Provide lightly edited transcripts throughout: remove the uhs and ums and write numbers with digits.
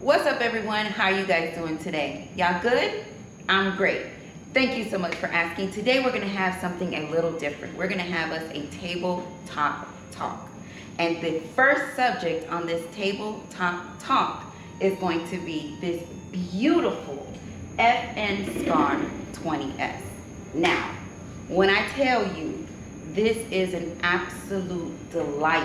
What's up, everyone? How you guys doing today? Y'all good? I'm great. Thank you so much for asking. Today we're going to have something a little different. We're going to have us a tabletop talk. And the first subject on this tabletop talk is going to be this beautiful FN Scar 20S. Now, when I tell you this is an absolute delight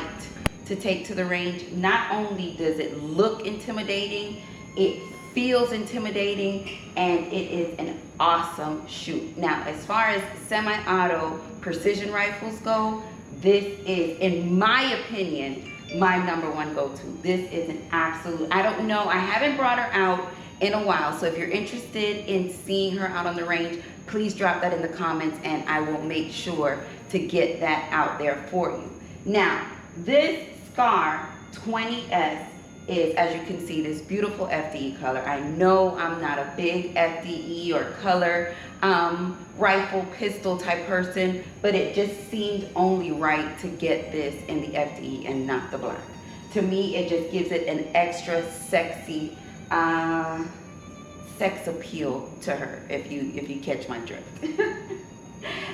to take to the range, not only does it look intimidating, it feels intimidating, and it is an awesome shoot. Now, as far as semi-auto precision rifles go, this is, in my opinion, my number one go-to. This is an absolute, I don't know, I haven't brought her out in a while, so if you're interested in seeing her out on the range, please drop that in the comments and I will make sure to get that out there for you. Now, this Scar 20S is, as you can see, this beautiful FDE color. I know I'm not a big FDE or color rifle pistol type person, but it just seemed only right to get this in the FDE and not the black. To me, it just gives it an extra sexy sex appeal to her, if you catch my drift.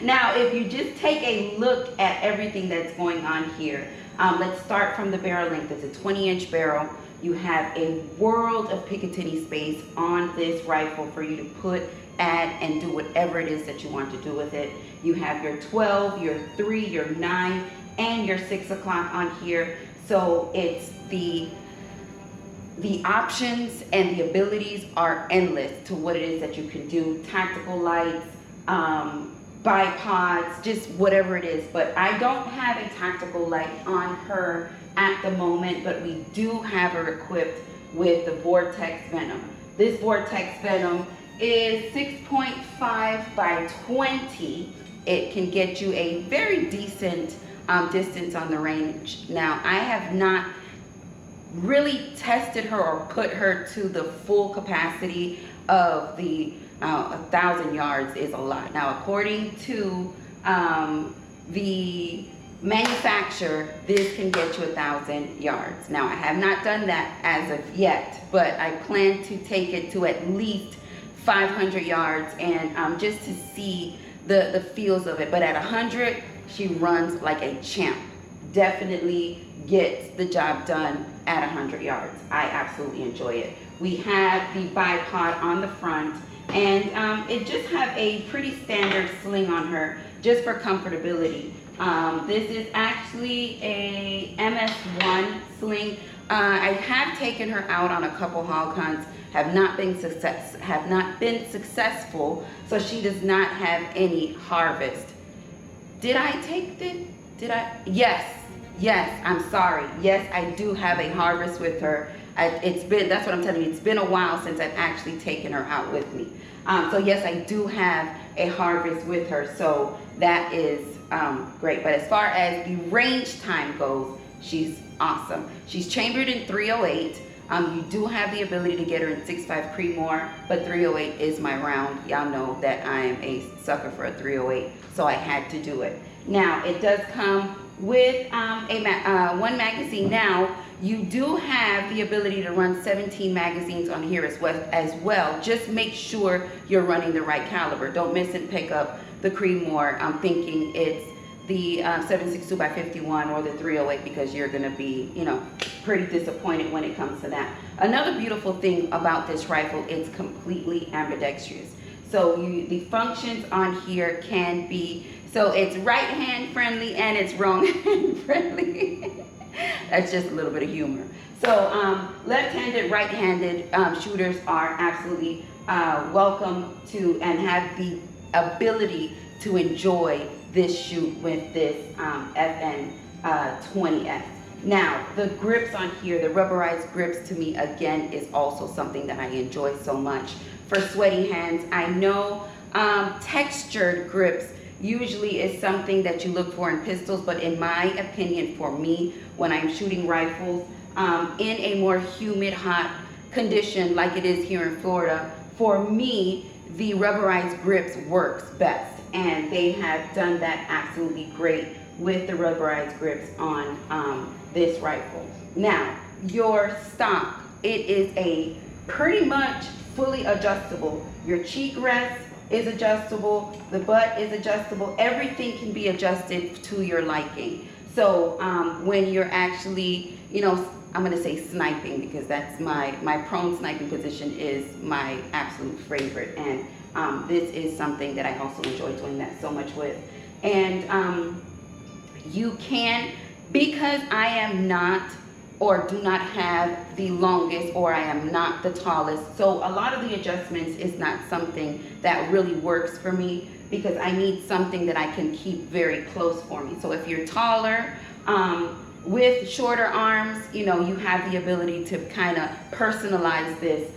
Now, if you just take a look at everything that's going on here, let's start from the barrel length. It's a 20-inch barrel. You have a world of Picatinny space on this rifle for you to put, add, and do whatever it is that you want to do with it. You have your 12, your 3, your 9, and your 6 o'clock on here. So it's the options and the abilities are endless to what it is that you can do. Tactical lights, bipods, just whatever it is. But I don't have a tactical light on her at the moment, but we do have her equipped with the Vortex Venom. This Vortex Venom is 6.5 by 20. It can get you a very decent distance on the range. Now, I have not really tested her or put her to the full capacity of the 1,000 yards is a lot. Now, according to the manufacturer, this can get you 1,000 yards. Now, I have not done that as of yet, but I plan to take it to at least 500 yards and just to see the feels of it. But at 100, she runs like a champ. Definitely gets the job done at 100 yards. I absolutely enjoy it. We have the bipod on the front, and it just have a pretty standard sling on her just for comfortability. This is actually a MS1 sling. I have taken her out on a couple hog hunts, have not been successful, so she does not have any harvest. Did I take the, Yes, I'm sorry. Yes, I do have a harvest with her. That's what I'm telling you, it's been a while since I've actually taken her out with me. So yes, I do have a harvest with her, so that is great. But as far as the range time goes, she's awesome. She's chambered in 308. You do have the ability to get her in 6.5 Creedmoor, but 308 is my round. Y'all know that I am a sucker for a 308, so I had to do it. Now, it does come with one magazine. Now, you do have the ability to run 17 magazines on here as well. Just make sure you're running the right caliber. Don't miss and pick up the Creedmoor thinking it's the 7.62 by 51 or the 308, because you're going to be, pretty disappointed when it comes to that. Another beautiful thing about this rifle, it's completely ambidextrous. So the functions on here can be, so it's right hand friendly and it's wrong hand friendly. That's just a little bit of humor. So left-handed, right-handed shooters are absolutely welcome to and have the ability to enjoy this shoot with this FN 20S. Now, the grips on here, the rubberized grips, to me, again, is also something that I enjoy so much. For sweaty hands, I know textured grips usually is something that you look for in pistols, but in my opinion, for me, when I'm shooting rifles in a more humid, hot condition like it is here in Florida, for me, the rubberized grips works best, and they have done that absolutely great with the rubberized grips on this rifle. Now, your stock it is a pretty much fully adjustable. Your cheek rest is adjustable, the butt is adjustable, everything can be adjusted to your liking. So when you're actually, you know, I'm gonna say sniping, because that's my prone sniping position is my absolute favorite, and this is something that I also enjoy doing that so much with. And you can, because I am not or do not have the longest, or I am not the tallest, so a lot of the adjustments is not something that really works for me, because I need something that I can keep very close for me. So if you're taller, with shorter arms, you know, you have the ability to kind of personalize this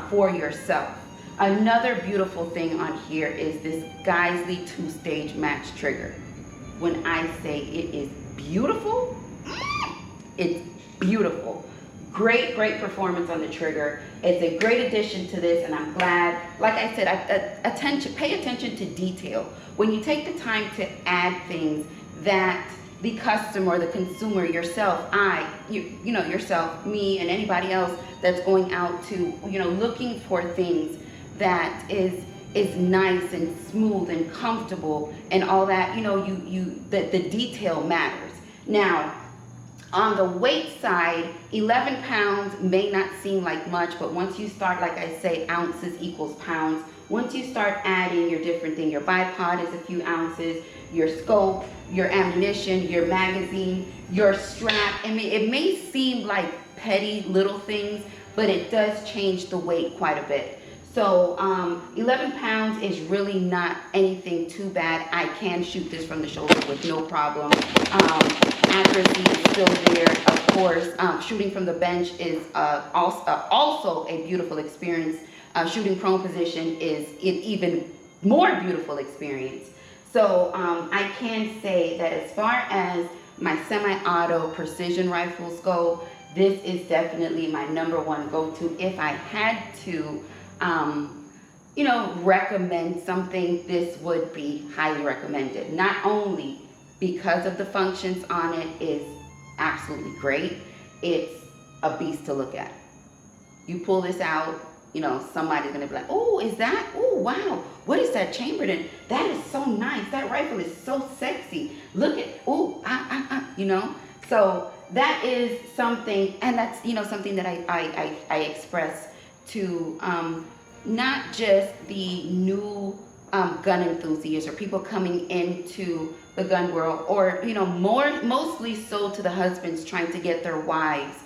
for yourself. Another beautiful thing on here is this Geisley 2-stage match trigger. When I say it is beautiful, it's beautiful. Great performance on the trigger. It's a great addition to this, and I'm glad. Like I said, pay attention to detail. When you take the time to add things that the customer or the consumer, yourself, you know, yourself, me, and anybody else that's going out to, you know, looking for things that is nice and smooth and comfortable and all that, you know, the detail matters. Now, on the weight side, 11 pounds may not seem like much, but once you start, like I say, ounces equals pounds. Once you start adding your different thing, your bipod is a few ounces, your scope, your ammunition, your magazine, your strap. I mean, it may seem like petty little things, but it does change the weight quite a bit. So 11 pounds is really not anything too bad. I can shoot this from the shoulder with no problem. Accuracy is still there, of course. Shooting from the bench is also a beautiful experience. Shooting prone position is an even more beautiful experience. So I can say that as far as my semi-auto precision rifles go, this is definitely my #1 go-to. If I had to, you know, recommend something, this would be highly recommended. Not only because of the functions on it is absolutely great, it's a beast to look at. You pull this out, you know, somebody's gonna be like, oh, is that, oh, wow, what is that chambered in? That is so nice, that rifle is so sexy. Look at, oh, you know? So that is something, and that's, you know, something that I express to not just the new gun enthusiasts or people coming into the gun world, or, you know, mostly so to the husbands trying to get their wives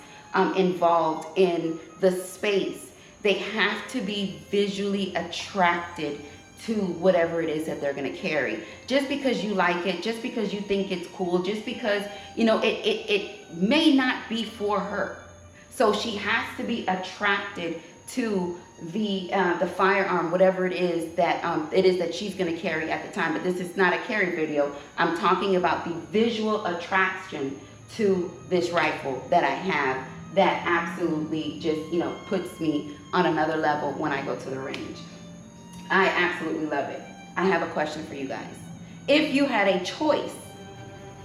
involved in the space. They have to be visually attracted to whatever it is that they're going to carry. Just because you like it, just because you think it's cool, just because, you know, it may not be for her. So she has to be attracted to the firearm, whatever it is that she's going to carry at the time. But this is not a carry video. I'm talking about the visual attraction to this rifle that I have, that absolutely just, you know, puts me on another level when I go to the range. I absolutely love it. I have a question for you guys. If you had a choice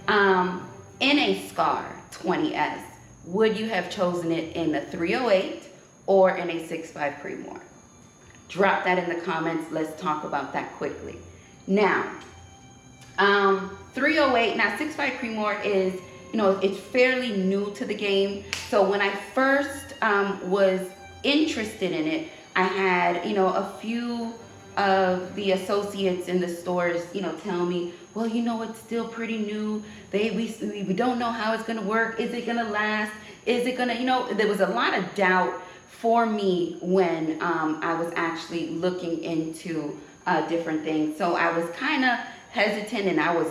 in a SCAR 20S, would you have chosen it in the 308 or in a 6.5 Creedmoor? Drop that in the comments. Let's talk about that quickly. Now, 308, now 6.5 Creedmoor is, you know, it's fairly new to the game. So when I first was interested in it, I had, you know, a few of the associates in the stores, you know, tell me, well, you know, it's still pretty new. We don't know how it's going to work. Is it going to last? Is it going to, you know, there was a lot of doubt for me when I was actually looking into different things. So I was kind of hesitant, and I was,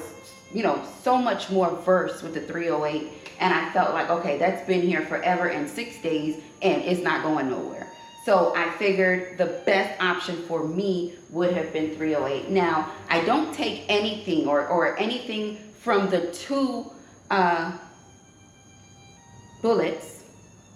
you know, so much more versed with the 308, and I felt like, okay, that's been here forever and 6 days, and it's not going nowhere. So I figured the best option for me would have been 308. Now, I don't take anything or anything from the two bullets.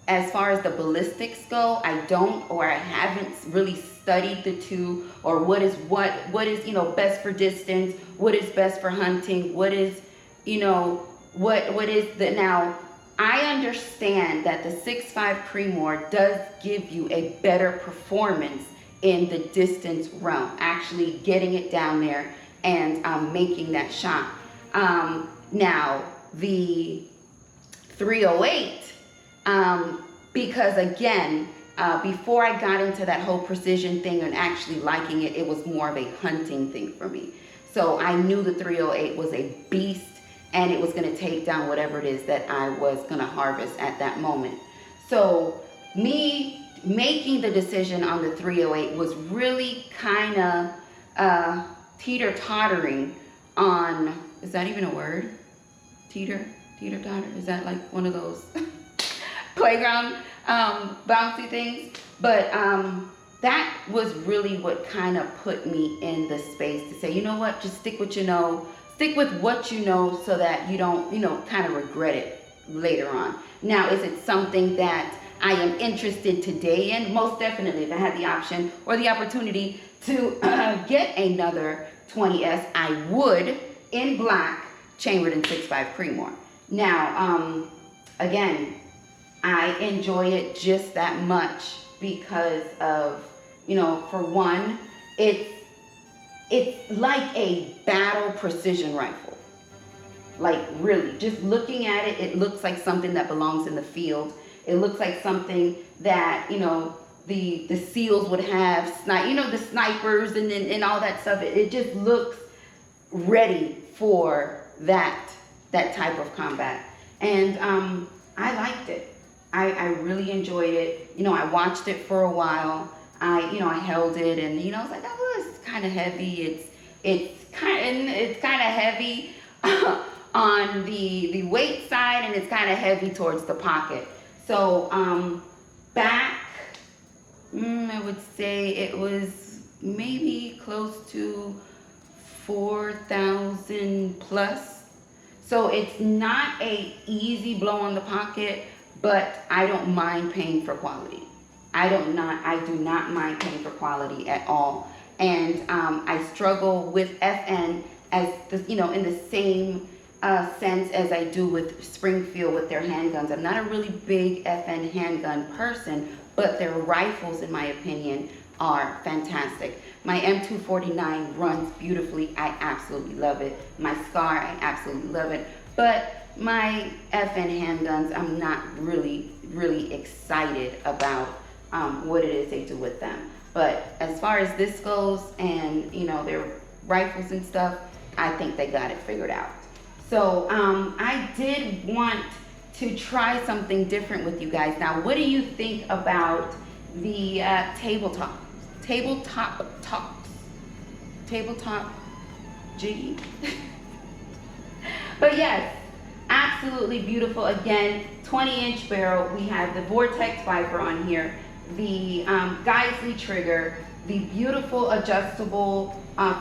As far as the ballistics go, I don't, or I haven't really studied the two, or what is, you know, best for distance, what is best for hunting, what is, you know, what is the, now, I understand that the 6'5" Cremor does give you a better performance in the distance realm, actually getting it down there and making that shot. Now, the 308, because again, before I got into that whole precision thing and actually liking it, it was more of a hunting thing for me. So I knew the 308 was a beast, and it was going to take down whatever it is that I was going to harvest at that moment. So me making the decision on the 308 was really kind of teeter-tottering on, is that even a word? Teeter-totter? Is that like one of those playground bouncy things? But that was really what kind of put me in the space to say, you know what, just stick with what you know so that you don't, kind of regret it later on. Now, is it something that I am interested today in? Most definitely. If I had the option or the opportunity to get another 20S, I would, in black, chambered in 6'5" Cremor. Now, again, I enjoy it just that much because of, for one, it's like a battle precision rifle. Like really, just looking at it, it looks like something that belongs in the field. It looks like something that, the SEALs would have, the snipers and all that stuff. It just looks ready for that type of combat. And I liked it. I really enjoyed it. I watched it for a while. I held it, and I was like, oh, it's kind of heavy. It's kind of heavy on the weight side, and it's kind of heavy towards the pocket. So back, I would say it was maybe close to 4,000 plus. So it's not a easy blow on the pocket, but I don't mind paying for quality. I do not mind paying for quality at all. And I struggle with FN as in the same sense as I do with Springfield with their handguns. I'm not a really big FN handgun person, but their rifles, in my opinion, are fantastic. My M249 runs beautifully. I absolutely love it. My Scar, I absolutely love it. But my FN handguns, I'm not really excited about what it is they do with them. But as far as this goes and, their rifles and stuff, I think they got it figured out. So I did want to try something different with you guys. Now, what do you think about the tabletop G? But yes, absolutely beautiful. Again, 20-inch barrel. We have the Vortex Viper on here, the Geisley trigger, the beautiful adjustable I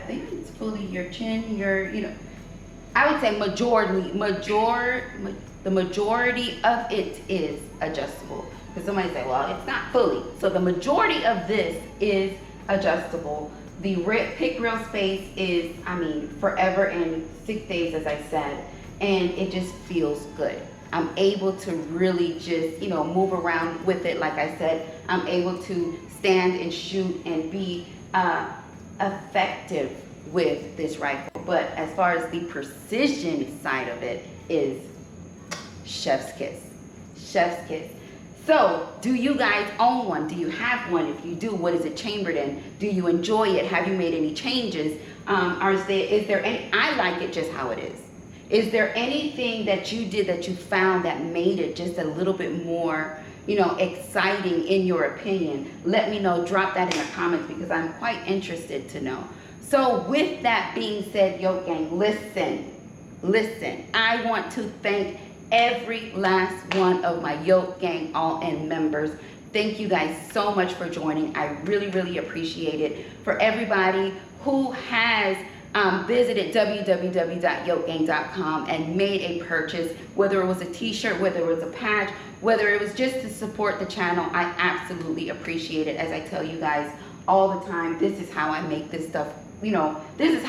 think it's fully your chin, I would say the majority of it is adjustable. Because somebody say, well, it's not fully. So the majority of this is adjustable. The pick rail space is, forever and 6 days, as I said, and it just feels good. I'm able to really just, move around with it. Like I said, I'm able to stand and shoot and be effective with this rifle. But as far as the precision side of it is chef's kiss. Chef's kiss. So, do you guys own one? Do you have one? If you do, what is it chambered in? Do you enjoy it? Have you made any changes? Is there any? I like it just how it is. Is there anything that you did that you found that made it just a little bit more, exciting in your opinion? Let me know. Drop that in the comments because I'm quite interested to know. So, with that being said, Yoke Gang, listen. I want to thank every last one of my Yoke Gang All-In members. Thank you guys so much for joining. I really appreciate it. For everybody who has visited www.yokegang.com and made a purchase, whether it was a t-shirt, whether it was a patch, whether it was just to support the channel, I absolutely appreciate it. As I tell you guys all the time, this is how I make this stuff. This is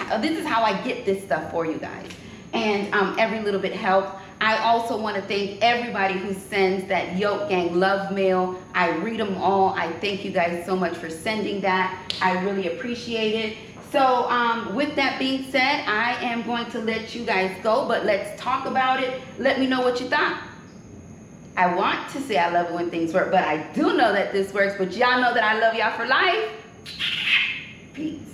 how I get this stuff for you guys. And every little bit helps. I also want to thank everybody who sends that Yoke Gang love mail. I read them all. I thank you guys so much for sending that. I really appreciate it. So with that being said, I am going to let you guys go, but let's talk about it. Let me know what you thought. I want to say I love it when things work, but I do know that this works. But y'all know that I love y'all for life. Peace.